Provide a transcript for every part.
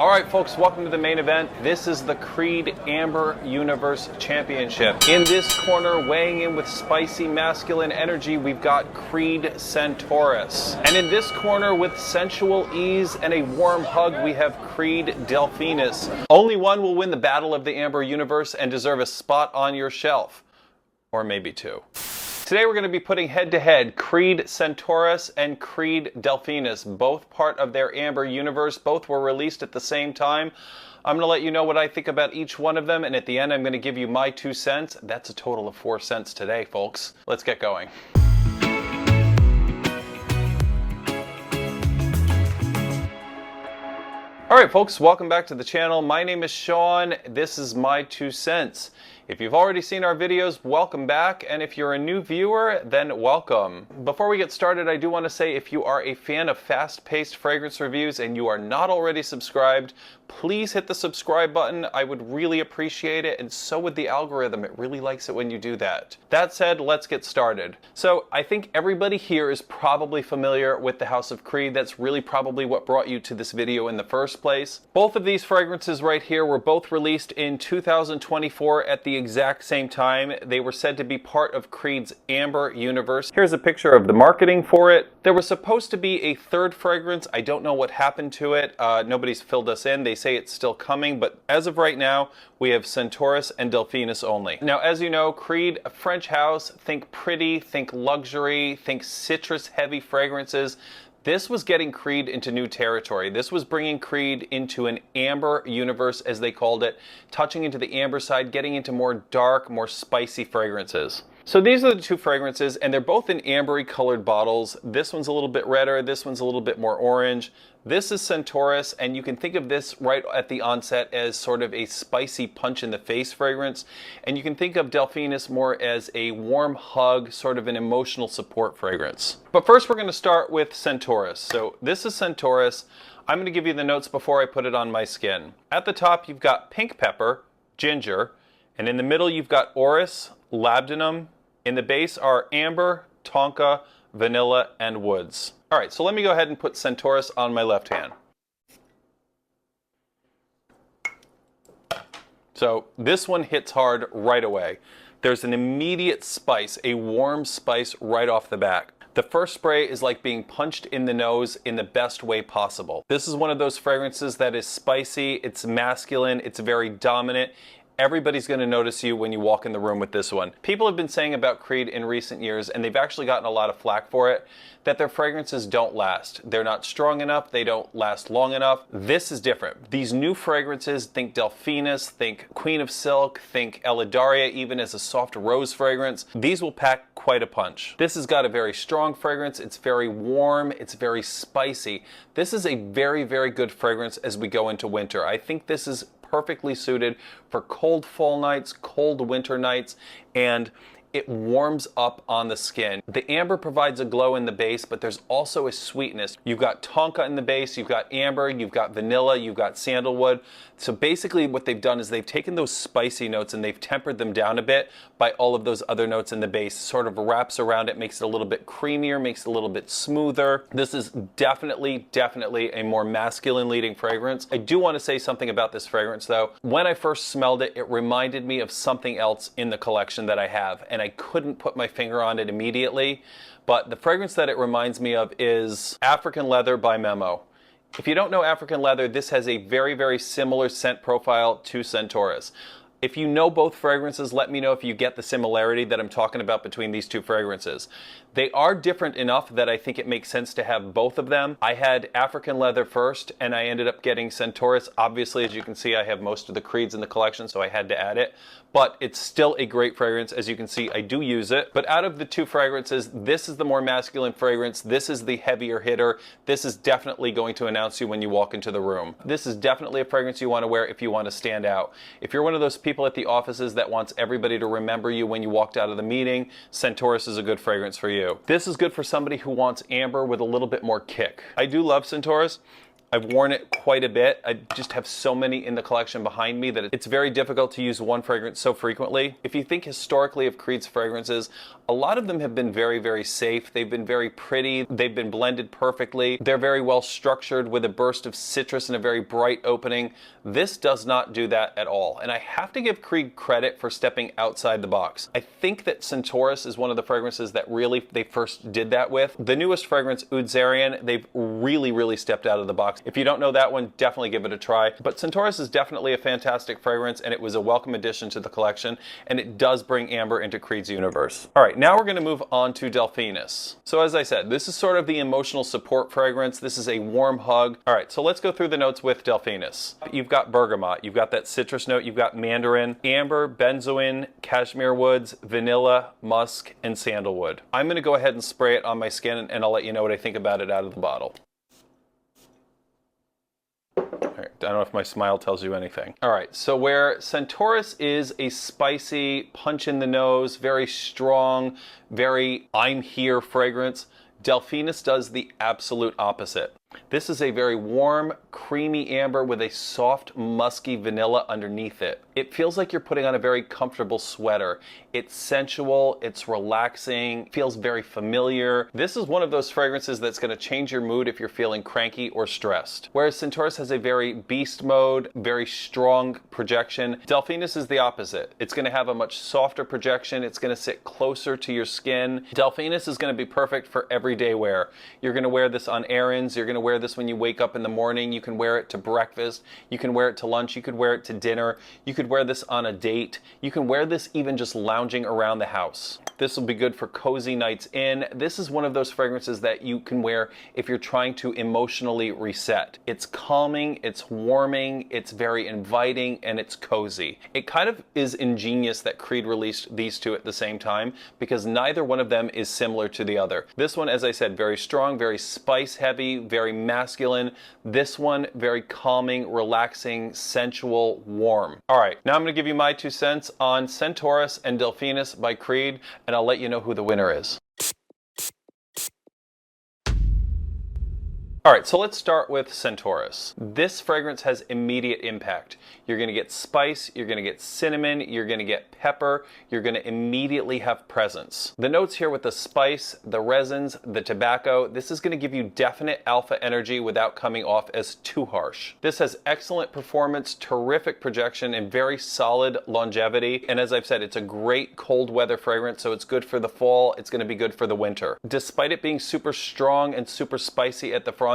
All right, folks, welcome to the main event. This is the Creed Amber Universe Championship. In this corner, weighing in with spicy masculine energy, we've got Creed Centaurus. And in this corner, with sensual ease and a warm hug, we have Creed Delphinus. Only one will win the battle of the Amber Universe and deserve a spot on your shelf. Or maybe two. Today we're going to be putting head-to-head Creed Centaurus and Creed Delphinus, both part of their Amber Universe. Both were released at the same time. I'm going to let you know what I think about each one of them, and at the end I'm going to give you my 2 cents. That's a total of 4 cents today, folks. Let's get going. Alright folks, welcome back to the channel. My name is Sean. This is my 2 cents. If you've already seen our videos, welcome back, and if you're a new viewer, then welcome. Before we get started, I do want to say if you are a fan of fast-paced fragrance reviews and you are not already subscribed, please hit the subscribe button. I would really appreciate it, and so would the algorithm. It really likes it when you do that. That said, let's get started. So I think everybody here is probably familiar with the House of Creed. That's really probably what brought you to this video in the first place. Both of these fragrances right here were both released in 2024 at the exact same time. They were said to be part of Creed's Amber Universe. Here's a picture of the marketing for it. There was supposed to be a third fragrance. I don't know what happened to it. Nobody's filled us in. They say it's still coming, but as of right now, we have Centaurus and Delphinus only. Now, as you know, Creed, a French house, think pretty, think luxury, think citrus-heavy fragrances. This was getting Creed into new territory. This was bringing Creed into an amber universe, as they called it, touching into the amber side, getting into more dark, more spicy fragrances. So these are the two fragrances, and they're both in ambery colored bottles. This one's a little bit redder, this one's a little bit more orange. This is Centaurus, and you can think of this right at the onset as sort of a spicy punch-in-the-face fragrance. And you can think of Delphinus more as a warm hug, sort of an emotional support fragrance. But first we're going to start with Centaurus. So this is Centaurus. I'm going to give you the notes before I put it on my skin. At the top you've got pink pepper, ginger, and in the middle you've got orris, labdanum. In the base are amber, tonka, vanilla, and woods. All right, so let me go ahead and put Centaurus on my left hand. So this one hits hard right away. There's an immediate spice, a warm spice right off the bat. The first spray is like being punched in the nose in the best way possible. This is one of those fragrances that is spicy, it's masculine, it's very dominant. Everybody's going to notice you when you walk in the room with this one. People have been saying about Creed in recent years, and they've actually gotten a lot of flack for it, that their fragrances don't last. They're not strong enough, they don't last long enough. This is different. These new fragrances, think Delphinus, think Queen of Silk, think Ellidaria, even as a soft rose fragrance. These will pack quite a punch. This has got a very strong fragrance, it's very warm, it's very spicy. This is a very, very good fragrance as we go into winter. I think this is perfectly suited for cold fall nights, cold winter nights, and it warms up on the skin. The amber provides a glow in the base, but there's also a sweetness. You've got tonka in the base, you've got amber, you've got vanilla, you've got sandalwood. So basically what they've done is they've taken those spicy notes and they've tempered them down a bit by all of those other notes in the base. Sort of wraps around it, makes it a little bit creamier, makes it a little bit smoother. This is definitely a more masculine leading fragrance. I do want to say something about this fragrance though. When I first smelled it, it reminded me of something else in the collection that I have, and I couldn't put my finger on it immediately, but the fragrance that it reminds me of is African Leather by Memo. If you don't know African Leather, this has a very, very similar scent profile to Centaurus. If you know both fragrances, let me know if you get the similarity that I'm talking about between these two fragrances. They are different enough that I think it makes sense to have both of them. I had African Leather first, and I ended up getting Centaurus. Obviously, as you can see, I have most of the Creeds in the collection, so I had to add it. But it's still a great fragrance. As you can see, I do use it. But out of the two fragrances, this is the more masculine fragrance. This is the heavier hitter. This is definitely going to announce you when you walk into the room. This is definitely a fragrance you want to wear if you want to stand out. If you're one of those people at the offices that wants everybody to remember you when you walked out of the meeting, Centaurus is a good fragrance for you. This is good for somebody who wants amber with a little bit more kick. I do love Centaurus. I've worn it quite a bit. I just have so many in the collection behind me that it's very difficult to use one fragrance so frequently. If you think historically of Creed's fragrances, a lot of them have been very, very safe. They've been very pretty. They've been blended perfectly. They're very well structured with a burst of citrus and a very bright opening. This does not do that at all. And I have to give Creed credit for stepping outside the box. I think that Centaurus is one of the fragrances that really they first did that with. The newest fragrance, Oud Zarian, they've really stepped out of the box. If you don't know that one, definitely give it a try. But Centaurus is definitely a fantastic fragrance, and it was a welcome addition to the collection, and it does bring amber into Creed's universe. All right, now we're going to move on to Delphinus. So as I said, this is sort of the emotional support fragrance. This is a warm hug. All right, so let's go through the notes with Delphinus. You've got bergamot, you've got that citrus note, you've got mandarin, amber, benzoin, cashmere woods, vanilla, musk, and sandalwood. I'm going to go ahead and spray it on my skin, and I'll let you know what I think about it out of the bottle. I don't know if my smile tells you anything. All right, so where Centaurus is a spicy, punch in the nose, very strong, very I'm here fragrance, Delphinus does the absolute opposite. This is a very warm, creamy amber with a soft, musky vanilla underneath it. It feels like you're putting on a very comfortable sweater. It's sensual, it's relaxing, feels very familiar. This is one of those fragrances that's going to change your mood if you're feeling cranky or stressed. Whereas Centaurus has a very beast mode, very strong projection, Delphinus is the opposite. It's going to have a much softer projection. It's going to sit closer to your skin. Delphinus is going to be perfect for everyday wear. You're going to wear this on errands. You're going to wear this when you wake up in the morning. You can wear it to breakfast. You can wear it to lunch. You could wear it to dinner. You could wear this on a date. You can wear this even just lounging around the house. This will be good for cozy nights in. This is one of those fragrances that you can wear if you're trying to emotionally reset. It's calming, it's warming, it's very inviting, and it's cozy. It kind of is ingenious that Creed released these two at the same time because neither one of them is similar to the other. This one, as I said, very strong, very spice heavy, very masculine. This one, very calming, relaxing, sensual, warm. All right, now I'm going to give you my 2 cents on Centaurus and Delphinus by Creed, and I'll let you know who the winner is. All right, so let's start with Centaurus. This fragrance has immediate impact. You're gonna get spice, you're gonna get cinnamon, you're gonna get pepper, you're gonna immediately have presence. The notes here with the spice, the resins, the tobacco, this is gonna give you definite alpha energy without coming off as too harsh. This has excellent performance, terrific projection, and very solid longevity. And as I've said, it's a great cold weather fragrance, so it's good for the fall, it's gonna be good for the winter. Despite it being super strong and super spicy at the front,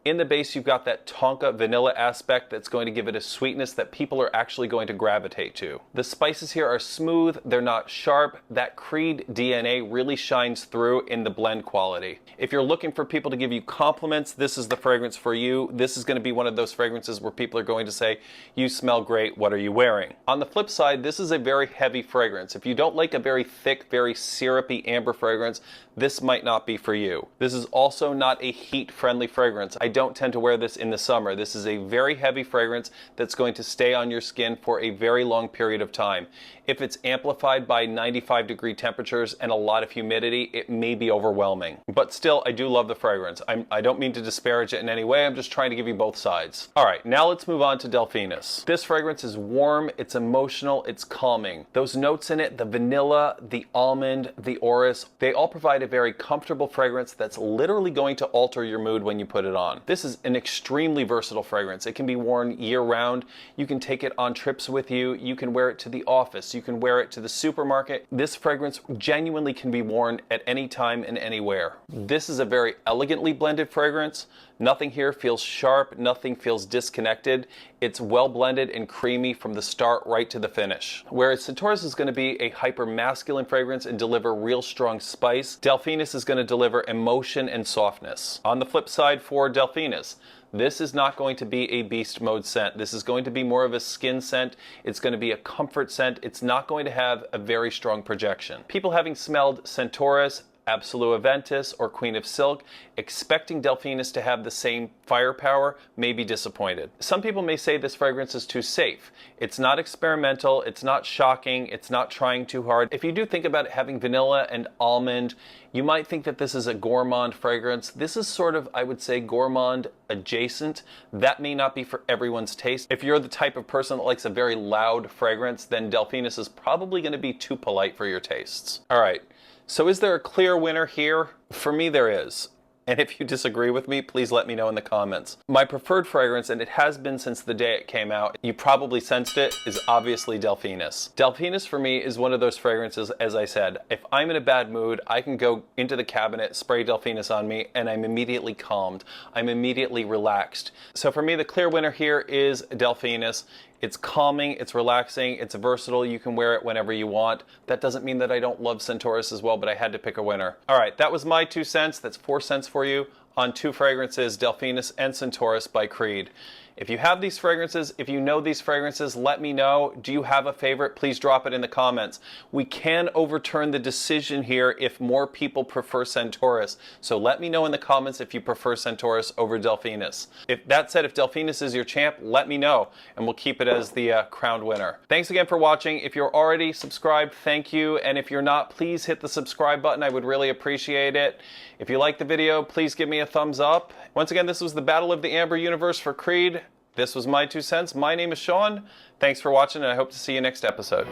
in the base, you've got that tonka vanilla aspect that's going to give it a sweetness that people are actually going to gravitate to. The spices here are smooth, they're not sharp. That Creed DNA really shines through in the blend quality. If you're looking for people to give you compliments, this is the fragrance for you. This is going to be one of those fragrances where people are going to say, you smell great, what are you wearing? On the flip side, this is a very heavy fragrance. If you don't like a very thick, very syrupy amber fragrance, this might not be for you. This is also not a heat-friendly fragrance. I don't tend to wear this in the summer. This is a very heavy fragrance that's going to stay on your skin for a very long period of time. If it's amplified by 95-degree temperatures and a lot of humidity, it may be overwhelming. But still, I do love the fragrance. I don't mean to disparage it in any way. I'm just trying to give you both sides. All right, now let's move on to Delphinus. This fragrance is warm, it's emotional, it's calming. Those notes in it, the vanilla, the almond, the orris, they all provide a very comfortable fragrance that's literally going to alter your mood when you put it on. This is an extremely versatile fragrance. It can be worn year-round. You can take it on trips with you. You can wear it to the office. You can wear it to the supermarket. This fragrance genuinely can be worn at any time and anywhere. This is a very elegantly blended fragrance. Nothing here feels sharp, nothing feels disconnected. It's well blended and creamy from the start right to the finish. Whereas Centaurus is going to be a hyper-masculine fragrance and deliver real strong spice, Delphinus is going to deliver emotion and softness. On the flip side for Delphinus, this is not going to be a beast mode scent. This is going to be more of a skin scent. It's going to be a comfort scent. It's not going to have a very strong projection. People having smelled Centaurus Absolute Aventus, or Queen of Silk, expecting Delphinus to have the same firepower, may be disappointed. Some people may say this fragrance is too safe. It's not experimental, it's not shocking, it's not trying too hard. If you do think about it having vanilla and almond, you might think that this is a gourmand fragrance. This is sort of, I would say, gourmand adjacent. That may not be for everyone's taste. If you're the type of person that likes a very loud fragrance, then Delphinus is probably going to be too polite for your tastes. All right, so is there a clear winner here? For me, there is. And if you disagree with me, please let me know in the comments. My preferred fragrance, and it has been since the day it came out, you probably sensed it, is obviously Delphinus. Delphinus for me is one of those fragrances, as I said, if I'm in a bad mood, I can go into the cabinet, spray Delphinus on me, and I'm immediately calmed. I'm immediately relaxed. So for me, the clear winner here is Delphinus. It's calming, it's relaxing, it's versatile, you can wear it whenever you want. That doesn't mean that I don't love Centaurus as well, but I had to pick a winner. All right, that was my 2 cents. That's 4 cents for you on 2 fragrances, Delphinus and Centaurus by Creed. If you have these fragrances, if you know these fragrances, let me know. Do you have a favorite? Please drop it in the comments. We can overturn the decision here if more people prefer Centaurus. So let me know in the comments if you prefer Centaurus over Delphinus. If that said, if Delphinus is your champ, let me know, and we'll keep it as the crowned winner. Thanks again for watching. If you're already subscribed, thank you. And if you're not, please hit the subscribe button. I would really appreciate it. If you liked the video, please give me a thumbs up. Once again, this was the Battle of the Amber Universe for Creed. This was my 2 cents. My name is Sean. Thanks for watching, and I hope to see you next episode.